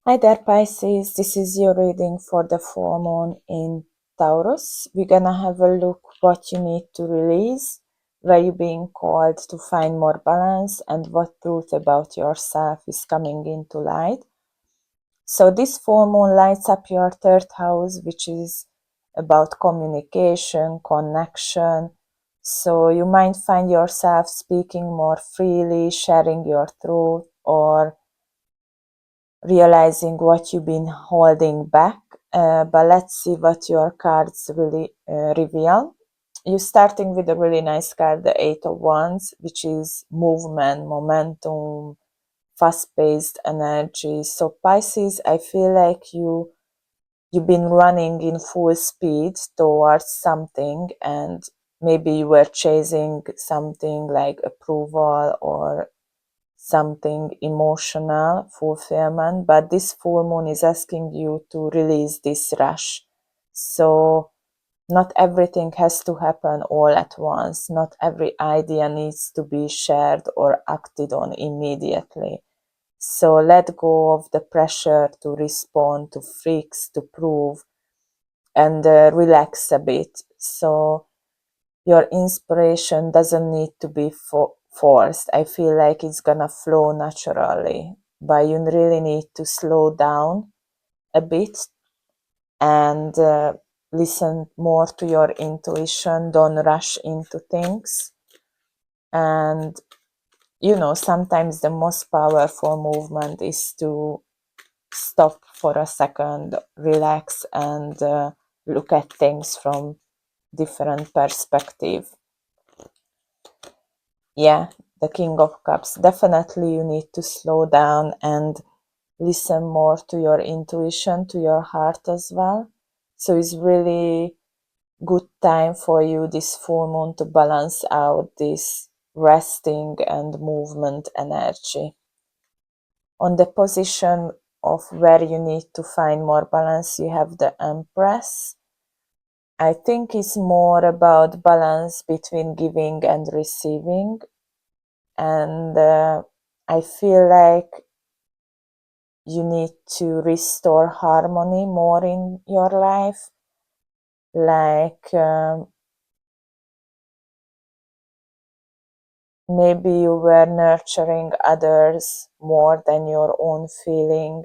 Hi there, Pisces. This is your reading for the full moon in Taurus. We're gonna have a look what you need to release, where you're being called to find more balance, and what truth about yourself is coming into light. So this full moon lights up your third house, which is about communication, connection. So you might find yourself speaking more freely, sharing your truth, or realizing what you've been holding back. But let's see what your cards really reveal. You're starting with a really nice card, the Eight of Wands, which is movement, momentum, fast-paced energy. So Pisces, I feel like you've been running in full speed towards something, and maybe you were chasing something like approval or something emotional fulfillment, but this full moon is asking you to release this rush. So not everything has to happen all at once. Not every idea needs to be shared or acted on immediately. So let go of the pressure to respond, to fix, to prove, and relax a bit. So your inspiration doesn't need to be forced. I feel like it's gonna flow naturally, but you really need to slow down a bit and listen more to your intuition. Don't rush into things. And sometimes the most powerful movement is to stop for a second, relax, and look at things from different perspective. Yeah, the King of Cups. Definitely you need to slow down and listen more to your intuition, to your heart as well. So it's really good time for you, this full moon, to balance out this resting and movement energy. On the position of where you need to find more balance, you have the Empress. I think it's more about balance between giving and receiving. And I feel like you need to restore harmony more in your life, like maybe you were nurturing others more than your own feeling.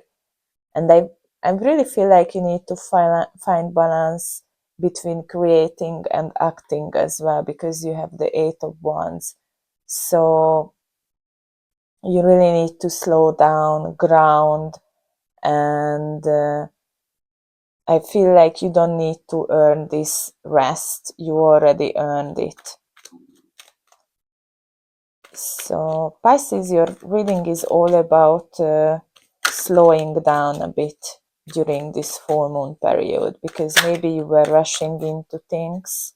And I really feel like you need to find balance between creating and acting as well, because you have the Eight of Wands. So you really need to slow down, ground, and I feel like you don't need to earn this rest. You already earned it. So Pisces, your reading is all about slowing down a bit during this full moon period, because maybe you were rushing into things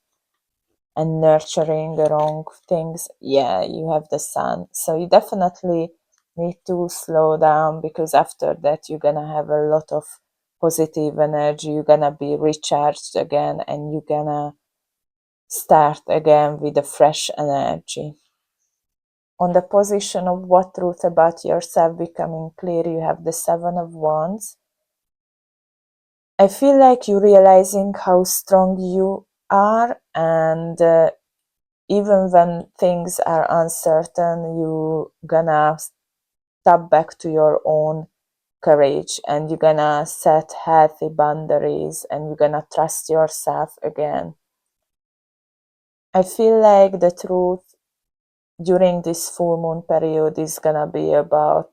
and nurturing the wrong things. Yeah, you have the Sun. So you definitely need to slow down, because after that you're gonna have a lot of positive energy. You're gonna be recharged again, and you're gonna start again with a fresh energy. On the position of what truth about yourself becoming clear, you have the Seven of Wands. I feel like you're realizing how strong you are, and even when things are uncertain, you're gonna tap back to your own courage, and you're gonna set healthy boundaries, and you're gonna trust yourself again. I feel like the truth during this full moon period is gonna be about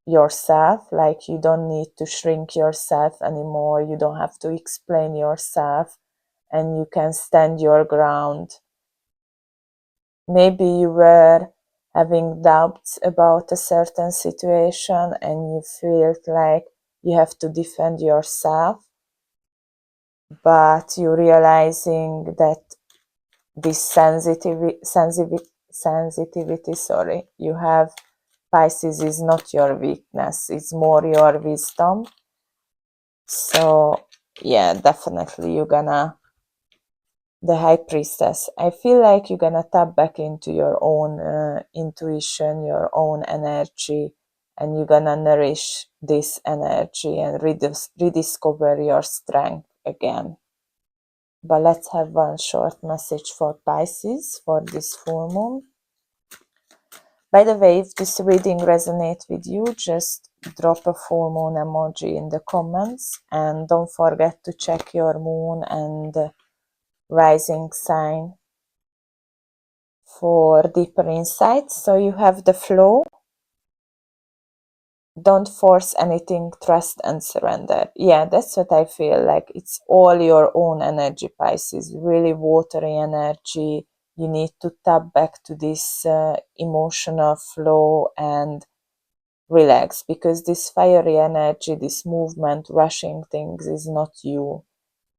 yourself. Like, you don't need to shrink yourself anymore. You don't have to explain yourself, and you can stand your ground. Maybe you were having doubts about a certain situation, and you felt like you have to defend yourself, but you're realizing that this sensitivity, you have, Pisces, is not your weakness, it's more your wisdom. So yeah, definitely you're gonna, the High Priestess, I feel like you're gonna tap back into your own intuition, your own energy, and you're gonna nourish this energy and rediscover your strength again. But let's have one short message for Pisces for this full moon. By the way, if this reading resonates with you, just drop a full moon emoji in the comments, and don't forget to check your moon and rising sign for deeper insights. So you have the flow. Don't force anything, trust and surrender. Yeah, that's what I feel like. It's all your own energy, Pisces, really watery energy. You need to tap back to this emotional flow and relax, because this fiery energy, this movement, rushing things is not you.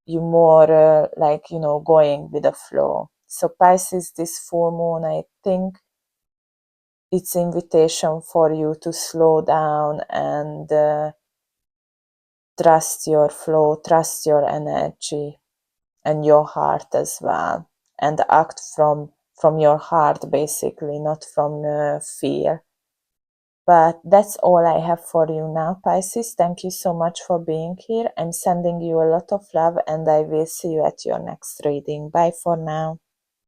You more like, going with the flow. So Pisces, this full moon, I think it's invitation for you to slow down and trust your flow, trust your energy and your heart as well, and act from your heart, basically, not from fear. But that's all I have for you now, Pisces. Thank you so much for being here. I'm sending you a lot of love, and I will see you at your next reading. Bye for now.